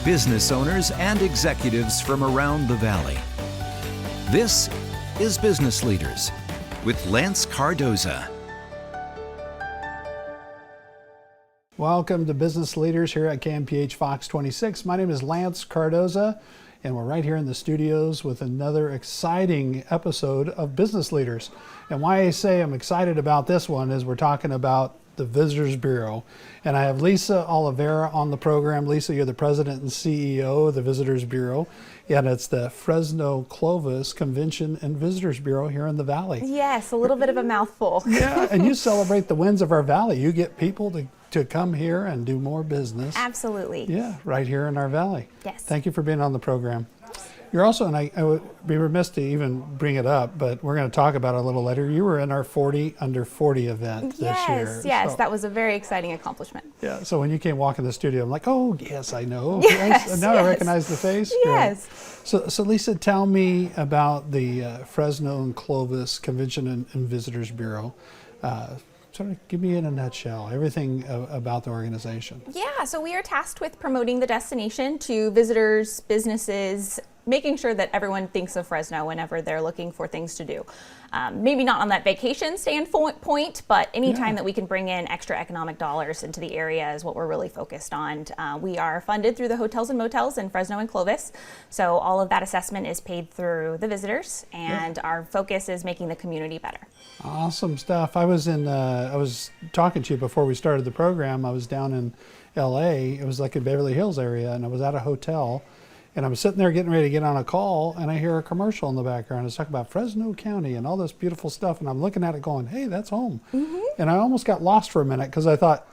business owners and executives from around the Valley. This is Business Leaders with Lance Cardoza. Welcome to Business Leaders here at KMPH Fox 26. My name is Lance Cardoza, and we're right here in the studios with another exciting episode of Business Leaders. And why I say I'm excited about this one is we're talking about the Visitors Bureau. And I have Lisa Oliveira on the program. Lisa, you're the president and CEO of the Visitors Bureau. And it's the Fresno Clovis Convention and Visitors Bureau here in the Valley. Yes, a little bit of a mouthful. Yeah, and you celebrate the wins of our Valley. You get people to come here and do more business. Absolutely. Yeah, right here in our Valley. Yes. Thank you for being on the program. You're also, and I would be remiss to even bring it up, but we're going to talk about it a little later. You were in our 40 Under 40 event this year. Yes, so, that was a very exciting accomplishment. Yeah, so when you came walk in the studio, I'm like, oh, yes, I know. Yes, now yes. I recognize the face. Yes. Great. So Lisa, tell me about the Fresno and Clovis Convention and Visitors Bureau. Sort of give me in a nutshell everything about the organization. Yeah, so we are tasked with promoting the destination to visitors, businesses, making sure that everyone thinks of Fresno whenever they're looking for things to do. Maybe not on that vacation standpoint, but anytime that we can bring in extra economic dollars into the area is what we're really focused on. We are funded through the hotels and motels in Fresno and Clovis, so all of that assessment is paid through the visitors, and our focus is making the community better. Awesome stuff. I was talking to you before we started the program. I was down in LA. It was like in Beverly Hills area, and I was at a hotel. And I was sitting there getting ready to get on a call, and I hear a commercial in the background. It's talking about Fresno County and all this beautiful stuff. And I'm looking at it going, hey, that's home. Mm-hmm. And I almost got lost for a minute because I thought,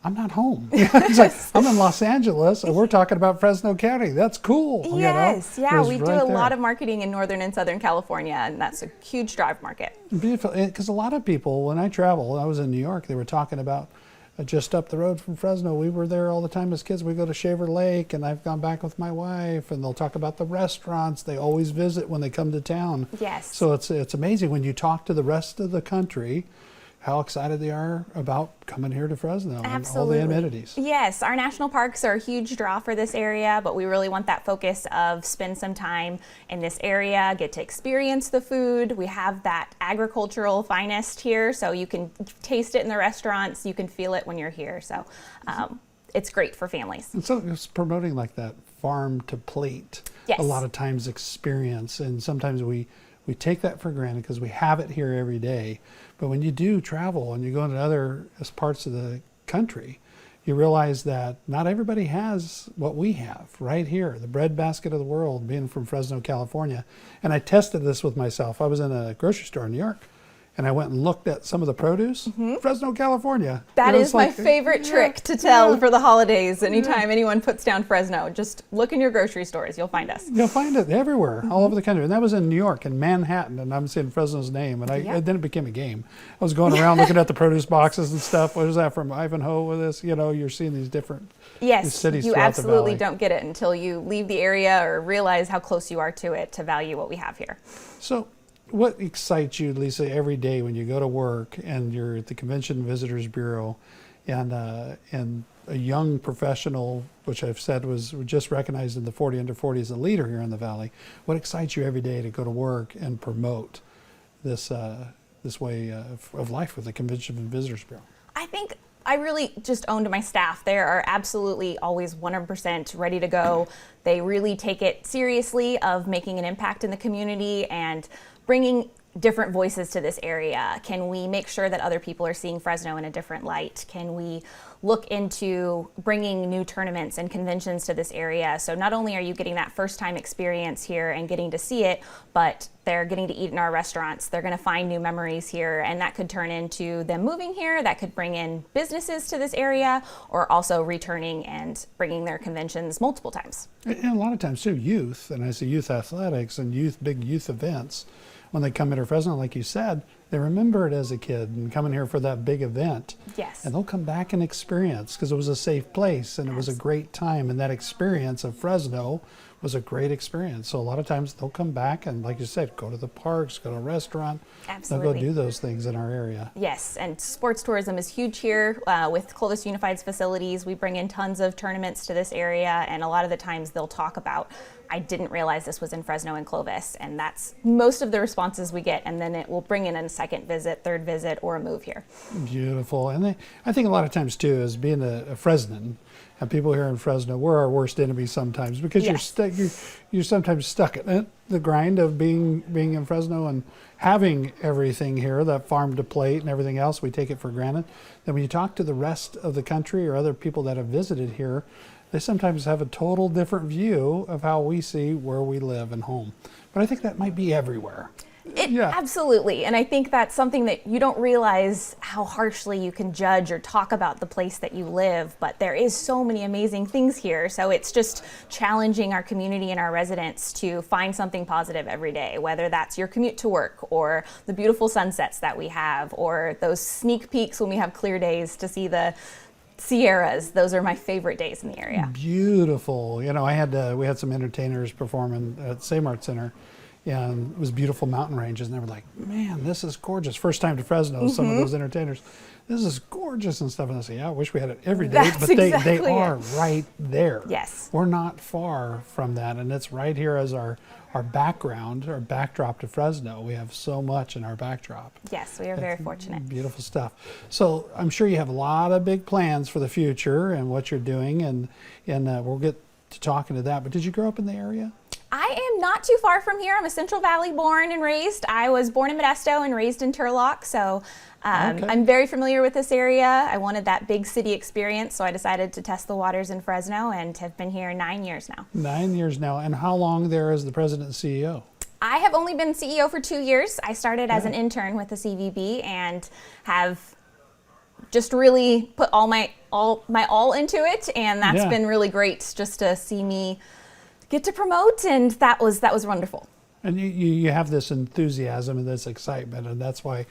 I'm not home. It's like, I'm in Los Angeles, and we're talking about Fresno County. That's cool. Yes, yeah, we do a there. lot of marketing in Northern and Southern California, and that's a huge drive market. Beautiful, because a lot of people, when I travel, I was in New York, they were talking about just up the road from Fresno. We were there all the time as kids. We go to Shaver Lake, and I've gone back with my wife, and they'll talk about the restaurants they always visit when they come to town. Yes. So it's amazing when you talk to the rest of the country how excited they are about coming here to Fresno. Absolutely. And all the amenities. Yes, our national parks are a huge draw for this area, but we really want that focus of spend some time in this area, get to experience the food. We have that agricultural finest here, so you can taste it in the restaurants, you can feel it when you're here. So it's great for families. And so it's promoting like that farm to plate, yes. A lot of times experience, and sometimes we take that for granted because we have it here every day. But when you do travel and you go into other parts of the country, you realize that not everybody has what we have right here, the breadbasket of the world, being from Fresno, California. And I tested this with myself. I was in a grocery store in New York, and I went and looked at some of the produce. Fresno, California. That is my favorite trick to tell for the holidays. Anytime anyone puts down Fresno, just look in your grocery stores. You'll find us. You'll find it everywhere, all over the country. And that was in New York, in Manhattan, and I'm saying Fresno's name. And then it became a game. I was going around looking at the produce boxes and stuff. What is that from Ivanhoe with this? You know, you're seeing these different these cities you throughout absolutely the valley. don't get it until you leave the area or realize how close you are to it to value what we have here. So what excites you, Lisa, every day when you go to work and you're at the Convention Visitors Bureau and a young professional, which I've said was just recognized in the 40 Under 40 as a leader here in the Valley? What excites you every day to go to work and promote this way of life with the Convention and Visitors Bureau? I think I really just owned my staff. They are absolutely always 100% ready to go. They really take it seriously of making an impact in the community and bringing different voices to this area. Can we make sure that other people are seeing Fresno in a different light? Can we look into bringing new tournaments and conventions to this area? So not only are you getting that first time experience here and getting to see it, but they're getting to eat in our restaurants. They're going to find new memories here, and that could turn into them moving here. That could bring in businesses to this area, or also returning and bringing their conventions multiple times. And a lot of times too, youth, and I say youth athletics and big youth events, when they come into Fresno, like you said, they remember it as a kid and coming here for that big event. Yes. And they'll come back and experience because it was a safe place and it was a great time. And that experience of Fresno was a great experience. So a lot of times they'll come back and, like you said, go to the parks, go to a restaurant. Absolutely. They'll go do those things in our area. Yes, and sports tourism is huge here. With Clovis Unified's facilities, we bring in tons of tournaments to this area, and a lot of the times they'll talk about, I didn't realize this was in Fresno and Clovis, and that's most of the responses we get, and then it will bring in a second visit, third visit, or a move here. Beautiful. And I think a lot of times too, is being a Fresnan, and people here in Fresno, we're our worst enemy sometimes, because you're sometimes stuck in the grind of being in Fresno and having everything here, that farm to plate and everything else, we take it for granted. Then when you talk to the rest of the country or other people that have visited here, they sometimes have a total different view of how we see where we live and home. But I think that might be everywhere. Absolutely, and I think that's something that you don't realize how harshly you can judge or talk about the place that you live, but there is so many amazing things here, so it's just challenging our community and our residents to find something positive every day, whether that's your commute to work or the beautiful sunsets that we have or those sneak peeks when we have clear days to see the Sierras. Those are my favorite days in the area. Beautiful. You know, we had some entertainers performing at Same Art Center, and it was beautiful mountain ranges, and they were like, man, this is gorgeous. First time to Fresno, some of those entertainers, this is gorgeous and stuff. And I say, yeah, I wish we had it every day, That's but they exactly are right there. Yes. We're not far from that, and it's right here as our background, our backdrop to Fresno. We have so much in our backdrop. Yes, we are very fortunate. Beautiful stuff. So I'm sure you have a lot of big plans for the future and what you're doing, and we'll get to talking to that. But did you grow up in the area? I am not too far from here. I'm a Central Valley born and raised. I was born in Modesto and raised in Turlock, so I'm very familiar with this area. I wanted that big city experience, so I decided to test the waters in Fresno and have been here 9 years now. 9 years now. And how long there as the president and CEO? I have only been CEO for 2 years. I started as an intern with the CVB and have just really put all my all into it, and that's been really great just to see me get to promote, and that was wonderful. And you have this enthusiasm and this excitement, and that's why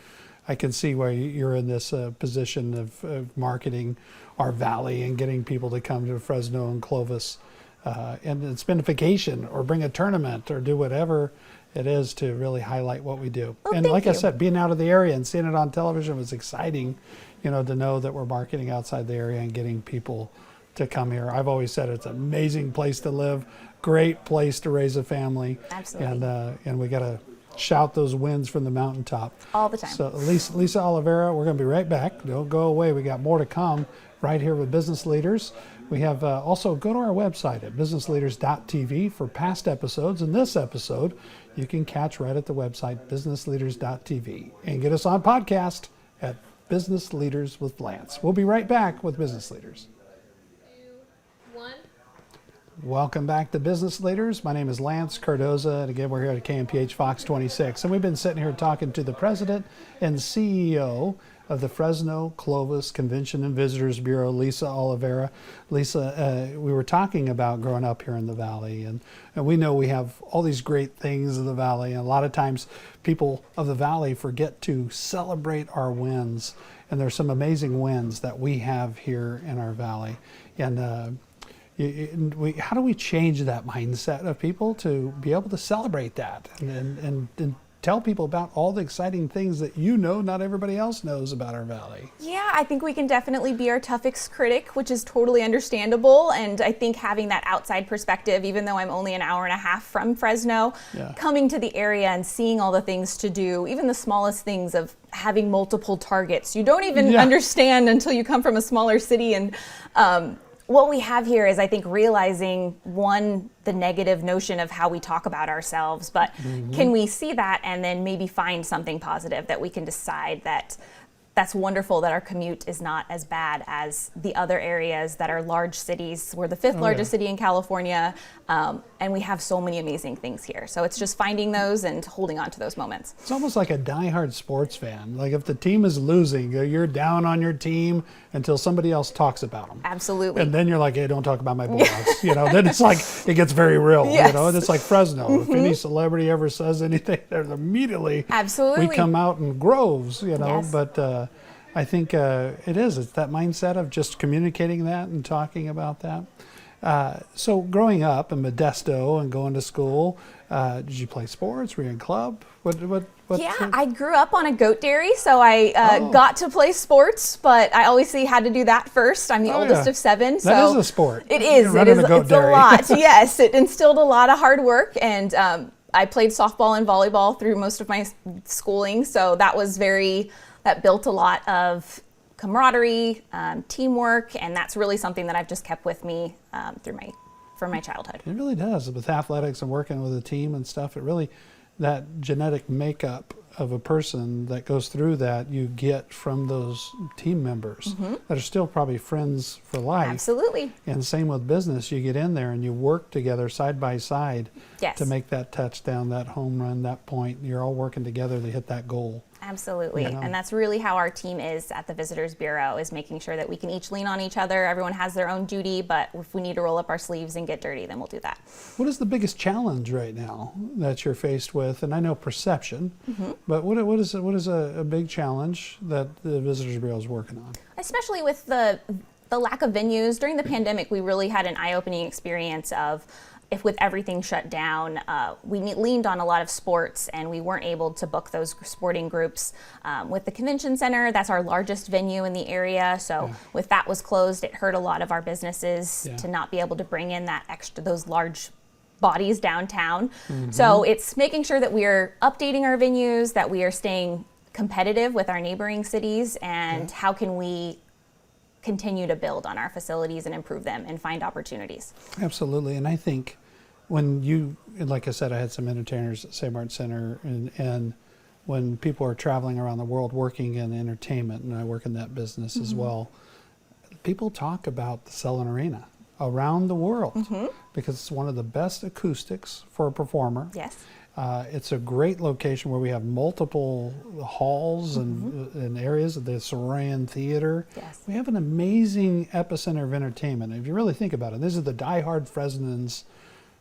I can see why you're in this position of marketing our valley and getting people to come to Fresno and Clovis and spend a vacation or bring a tournament or do whatever it is to really highlight what we do. Well, and like I said, being out of the area and seeing it on television was exciting, you know, to know that we're marketing outside the area and getting people to come here. I've always said it's an amazing place to live, great place to raise a family. Absolutely. And we got to shout those wins from the mountaintop All the time. So Lisa Oliveira, we're going to be right back. Don't go away. We got more to come right here with Business Leaders. We have also go to our website at businessleaders.tv for past episodes. And this episode you can catch right at the website businessleaders.tv, and get us on podcast at Business Leaders with Lance. We'll be right back with Business Leaders. 2, 1. Welcome back to Business Leaders. My name is Lance Cardoza, and again, we're here at KMPH Fox 26. And we've been sitting here talking to the president and CEO of the Fresno Clovis Convention and Visitors Bureau, Lisa Oliveira. Lisa, we were talking about growing up here in the Valley, and we know we have all these great things in the Valley, and a lot of times people of the Valley forget to celebrate our wins, and there's some amazing wins that we have here in our Valley. And how do we change that mindset of people to be able to celebrate that and tell people about all the exciting things that not everybody else knows about our valley? Yeah, I think we can definitely be our toughest critic, which is totally understandable. And I think having that outside perspective, even though I'm only an hour and a half from Fresno, coming to the area and seeing all the things to do, even the smallest things of having multiple targets, you don't even understand until you come from a smaller city. And what we have here is, I think, realizing, one, the negative notion of how we talk about ourselves, but can we see that and then maybe find something positive that we can decide that's wonderful, that our commute is not as bad as the other areas that are large cities. We're the fifth largest city in California, and we have so many amazing things here. So it's just finding those and holding on to those moments. It's almost like a diehard sports fan. Like if the team is losing, you're down on your team until somebody else talks about them. Absolutely. And then you're like, hey, don't talk about my Bulldogs. Then it's like, it gets very real. Yes. And it's like Fresno. If any celebrity ever says anything, there's immediately Absolutely. we come out in groves, Yes. But I think it's that mindset of just communicating that and talking about that. So growing up in Modesto and going to school, did you play sports? Were you in club? I grew up on a goat dairy, so I got to play sports, but I obviously had to do that first. I'm the oldest of 7. So that is a sport. It is. It's a lot. Yes, it instilled a lot of hard work, and I played softball and volleyball through most of my schooling, so that built a lot of camaraderie, teamwork, and that's really something that I've just kept with me from my childhood. It really does. With athletics and working with a team and stuff, that genetic makeup of a person that goes through that you get from those team members that are still probably friends for life. Absolutely. And same with business. You get in there and you work together side by side to make that touchdown, that home run, that point. You're all working together to hit that goal. Absolutely. And that's really how our team is at the Visitors Bureau, is making sure that we can each lean on each other. Everyone has their own duty, but if we need to roll up our sleeves and get dirty, then we'll do that. What is the biggest challenge right now that you're faced with? And I know perception, but what is a big challenge that the Visitors Bureau is working on? Especially with the lack of venues. During the pandemic, we really had an eye-opening experience of, if with everything shut down, we leaned on a lot of sports, and we weren't able to book those sporting groups. With the convention center, that's our largest venue in the area, so with that was closed, it hurt a lot of our businesses to not be able to bring in those large bodies downtown. So it's making sure that we are updating our venues, that we are staying competitive with our neighboring cities, and how can we continue to build on our facilities and improve them and find opportunities. Absolutely. And I think like I said, I had some entertainers at St. Martin Center, and when people are traveling around the world working in entertainment, and I work in that business as well, people talk about the Selland Arena around the world because it's one of the best acoustics for a performer. Yes. It's a great location where we have multiple halls and areas of the Soroyan Theater. Yes. We have an amazing epicenter of entertainment. If you really think about it, these are the diehard Fresnans.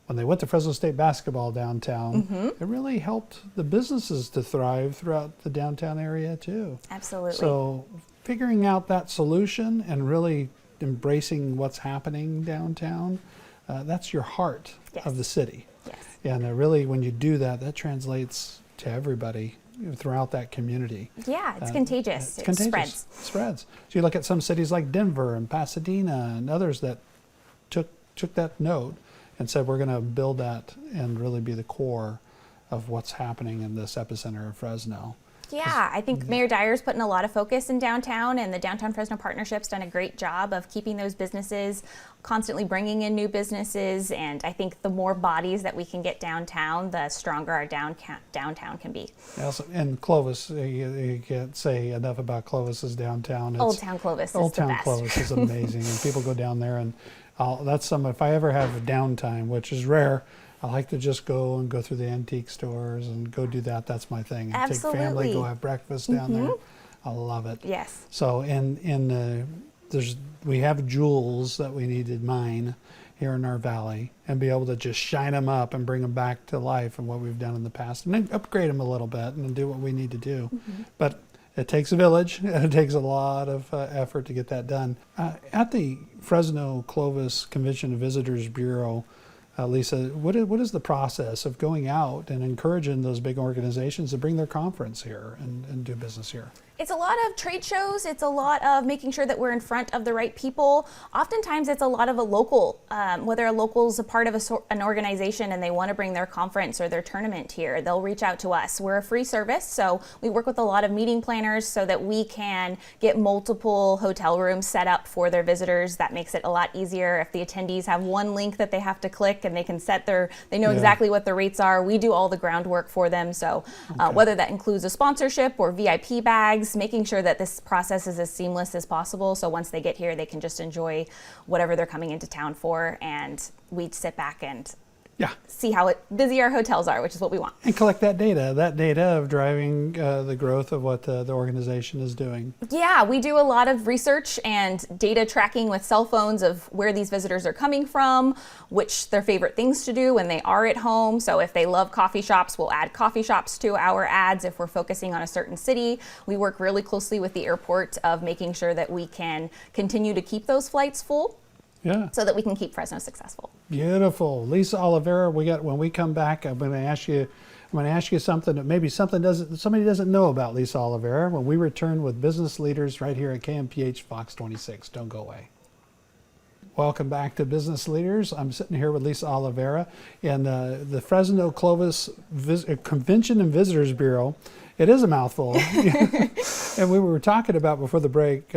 When they went to Fresno State basketball downtown, it really helped the businesses to thrive throughout the downtown area too. Absolutely. So figuring out that solution and really embracing what's happening downtown, that's your heart of the city. Yes. And really, when you do that, that translates to everybody throughout that community. Yeah, it's contagious. It spreads. So you look at some cities like Denver and Pasadena and others that took that note and said, we're going to build that and really be the core of what's happening in this epicenter of Fresno. Yeah, I think Mayor Dyer's putting a lot of focus in downtown, and the Downtown Fresno Partnership's done a great job of keeping those businesses, constantly bringing in new businesses, and I think the more bodies that we can get downtown, the stronger our downtown can be. Also, and Clovis, you can't say enough about Clovis's downtown. Old Town Clovis is the best. Old Town Clovis is amazing, and people go down there, and if I ever have downtime, which is rare, I like to just go through the antique stores and go do that. That's my thing. Absolutely. Take family, go have breakfast down there. I love it. Yes. So we have jewels that we need to mine here in our valley and be able to just shine them up and bring them back to life and what we've done in the past, and then upgrade them a little bit and do what we need to do. But it takes a village, and it takes a lot of effort to get that done. At the Fresno Clovis Convention and Visitors Bureau, Lisa, what is the process of going out and encouraging those big organizations to bring their conference here and do business here? It's a lot of trade shows. It's a lot of making sure that we're in front of the right people. Oftentimes it's a lot of a local, whether a local's a part of an organization and they want to bring their conference or their tournament here, they'll reach out to us. We're a free service, so we work with a lot of meeting planners so that we can get multiple hotel rooms set up for their visitors. That makes it a lot easier if the attendees have one link that they have to click and they can they know exactly what the rates are. We do all the groundwork for them, so whether that includes a sponsorship or VIP bags, making sure that this process is as seamless as possible, so once they get here they can just enjoy whatever they're coming into town for, and we sit back and see how busy our hotels are, which is what we want. And collect that data of driving the growth of what the organization is doing. Yeah, we do a lot of research and data tracking with cell phones of where these visitors are coming from, which their favorite things to do when they are at home. So if they love coffee shops, we'll add coffee shops to our ads if we're focusing on a certain city. We work really closely with the airport of making sure that we can continue to keep those flights full. Yeah. so that we can keep Fresno successful. Beautiful. Lisa Oliveira, when we come back, I'm going to ask you something that maybe somebody doesn't know about Lisa Oliveira when we return with Business Leaders right here at KMPH Fox 26. Don't go away. Welcome back to Business Leaders. I'm sitting here with Lisa Oliveira in the Fresno Clovis Convention and Visitors Bureau. It is a mouthful. And we were talking about before the break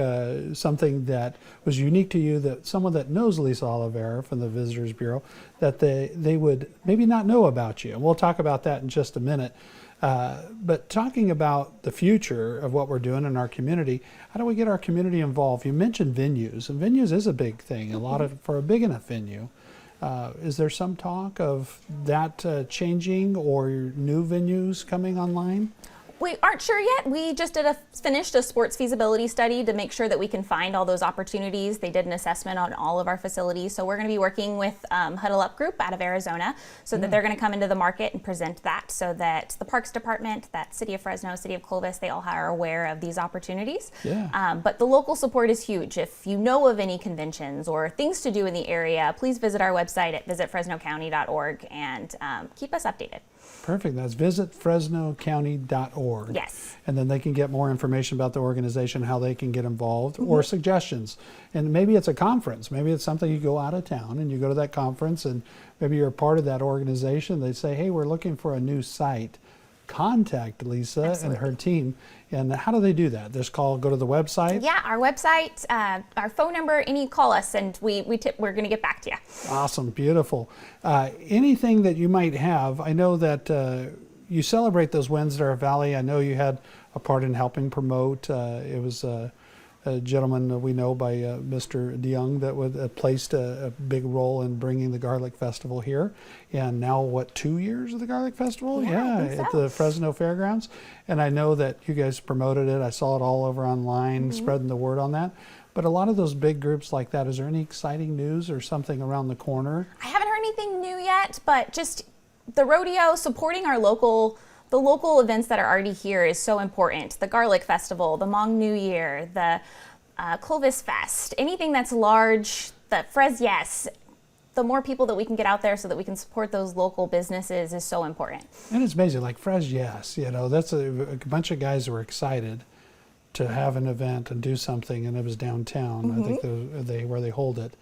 something that was unique to you, that someone that knows Lisa Oliveira from the Visitors Bureau, that they would maybe not know about you. And we'll talk about that in just a minute. But talking about the future of what we're doing in our community, how do we get our community involved? You mentioned venues, and venues is a big thing. For a big enough venue. Is there some talk of that changing or new venues coming online? We aren't sure yet. We just finished a sports feasibility study to make sure that we can find all those opportunities. They did an assessment on all of our facilities. So we're going to be working with Huddle Up Group out of Arizona so that they're going to come into the market and present that, so that the Parks Department, that City of Fresno, City of Clovis, they all are aware of these opportunities. Yeah. But the local support is huge. If you know of any conventions or things to do in the area, please visit our website at visitfresnocounty.org and keep us updated. Perfect. That's visitfresnocounty.org. Yes. And then they can get more information about the organization, how they can get involved, or suggestions. And maybe it's a conference. Maybe it's something you go out of town and you go to that conference and maybe you're a part of that organization. They say, hey, we're looking for a new site. Contact Lisa Absolutely. and her team. And how do they do that? Just go to the website? Yeah, our website, our phone number, call us, and we're going to get back to you. Awesome, beautiful. Anything that you might have, I know that you celebrate those Wednesday Valley. I know you had a part in helping promote. It was a gentleman we know by Mr. DeYoung that placed a big role in bringing the Garlic Festival here. And now, 2 years of the Garlic Festival? Yeah, I think at so. the Fresno Fairgrounds. And I know that you guys promoted it. I saw it all over online, spreading the word on that. But a lot of those big groups like that, is there any exciting news or something around the corner? I haven't heard anything new yet, but just the rodeo, supporting the local events that are already here is so important. The Garlic Festival, the Hmong New Year, the Clovis Fest, anything that's large, the Yes, the more people that we can get out there so that we can support those local businesses is so important. And it's amazing, like Yes, that's a bunch of guys who were excited to have an event and do something, and it was downtown, I think where they hold it.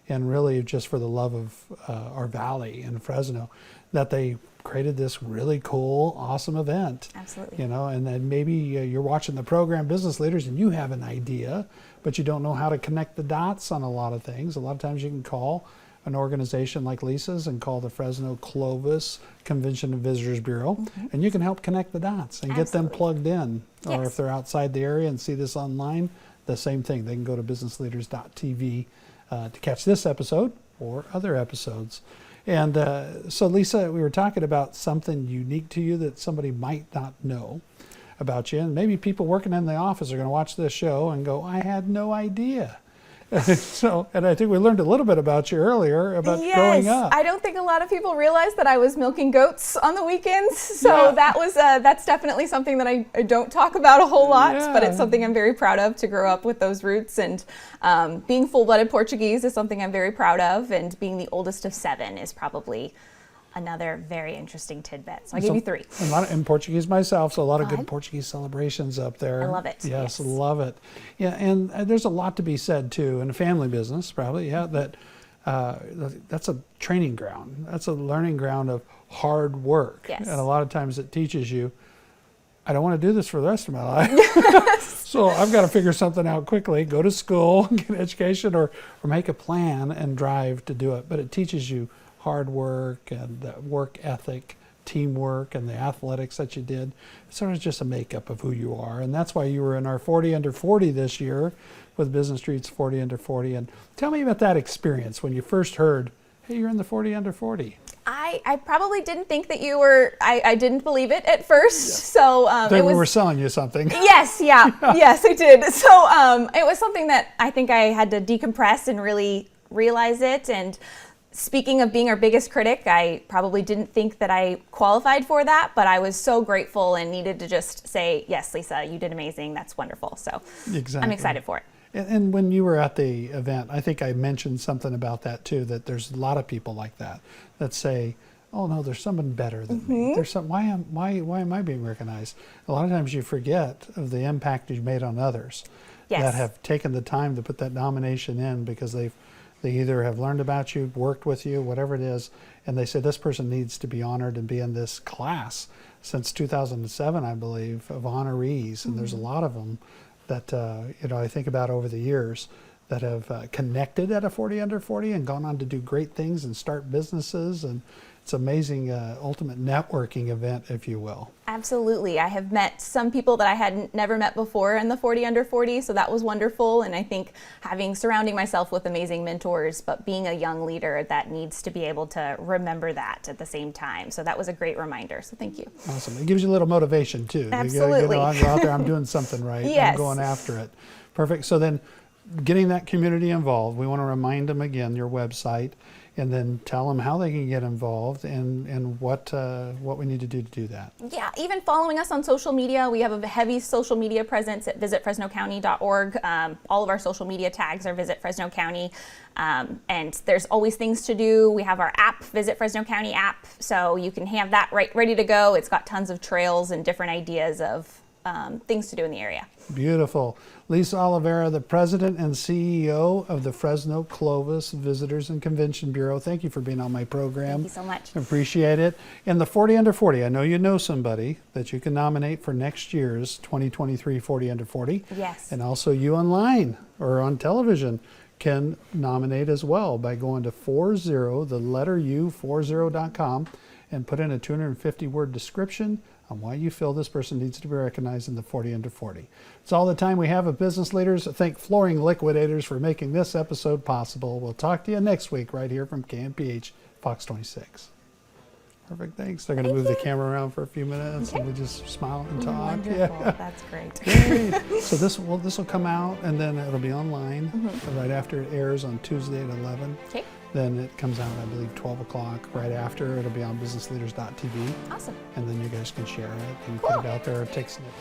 And really just for the love of our valley in Fresno, that they created this really cool, awesome event. Absolutely. And then maybe you're watching the program, Business Leaders, and you have an idea, but you don't know how to connect the dots on a lot of things. A lot of times you can call an organization like Lisa's and call the Fresno Clovis Convention and Visitors Bureau, and you can help connect the dots and get them plugged in. Or if they're outside the area and see this online, the same thing. They can go to businessleaders.tv to catch this episode or other episodes. And so, Lisa, we were talking about something unique to you that somebody might not know about you. And maybe people working in the office are going to watch this show and go, I had no idea. And I think we learned a little bit about you earlier about growing up. I don't think a lot of people realize that I was milking goats on the weekends. So that's definitely something that I don't talk about a whole lot, but it's something I'm very proud of, to grow up with those roots. And being full-blooded Portuguese is something I'm very proud of. And being the oldest of 7 is probably another very interesting tidbit. So I give you 3. A lot in Portuguese myself, so a lot of good Portuguese celebrations up there. I love it. Yes, love it. Yeah, and there's a lot to be said too in a family business, probably. Yeah, that's a training ground. That's a learning ground of hard work. Yes. And a lot of times it teaches you, I don't want to do this for the rest of my life. So I've got to figure something out quickly, go to school, get an education, or make a plan and drive to do it. But it teaches you hard work and the work ethic, teamwork, and the athletics that you did. It's sort of just a makeup of who you are. And that's why you were in our 40 Under 40 this year with Business Street's 40 Under 40. And tell me about that experience when you first heard, hey, you're in the 40 Under 40. I probably didn't think that you were, I didn't believe it at first. So We were selling you something. Yes, yes, I did. So it was something that I think I had to decompress and really realize it. And speaking of being our biggest critic, I probably didn't think that I qualified for that, but I was so grateful and needed to just say, yes, Lisa, you did amazing. That's wonderful. So Exactly. I'm excited for it. And when you were at the event, I think I mentioned something about that too, that there's a lot of people like that say, oh no, there's someone better than me. There's some, why am I being recognized? A lot of times you forget of the impact you've made on others that have taken the time to put that nomination in because they either have learned about you, worked with you, whatever it is, and they say this person needs to be honored and be in this class since 2007, I believe, of honorees, and there's a lot of them that I think about over the years that have connected at a 40 under 40 and gone on to do great things and start businesses, and it's amazing ultimate networking event, if you will. Absolutely. I have met some people that I had never met before in the 40 under 40, so that was wonderful. And I think surrounding myself with amazing mentors, but being a young leader that needs to be able to remember that at the same time. So that was a great reminder. So thank you. Awesome. It gives you a little motivation too. Absolutely. I'm out there, I'm doing something right. Yes. I'm going after it. Perfect. So then getting that community involved, we want to remind them again, your website, and then tell them how they can get involved and what we need to do that. Yeah, even following us on social media. We have a heavy social media presence at visitfresnocounty.org. All of our social media tags are Visit Fresno County. And there's always things to do. We have our app, Visit Fresno County app, so you can have that ready to go. It's got tons of trails and different ideas of things to do in the area. Beautiful. Lisa Oliveira, the President and CEO of the Fresno Clovis Visitors and Convention Bureau. Thank you for being on my program. Thank you so much. Appreciate it. And the 40 under 40, I know you know somebody that you can nominate for next year's 2023 40 under 40. Yes. And also you online or on television can nominate as well by going to 40.com and put in a 250-word description on why you feel this person needs to be recognized in the 40 under 40. It's all the time we have of Business Leaders. Thank Flooring Liquidators for making this episode possible. We'll talk to you next week right here from KMPH Fox 26. Perfect, thanks. They're going to move the camera around for a few minutes and we just smile and talk. Wonderful, yeah. That's great. Great. So this will come out and then it'll be online right after it airs on Tuesday at 11. Okay. Then it comes out, I believe, 12 o'clock. Right after, it'll be on businessleaders.tv. Awesome. And then you guys can share it and Cool. put it out there or take snippets.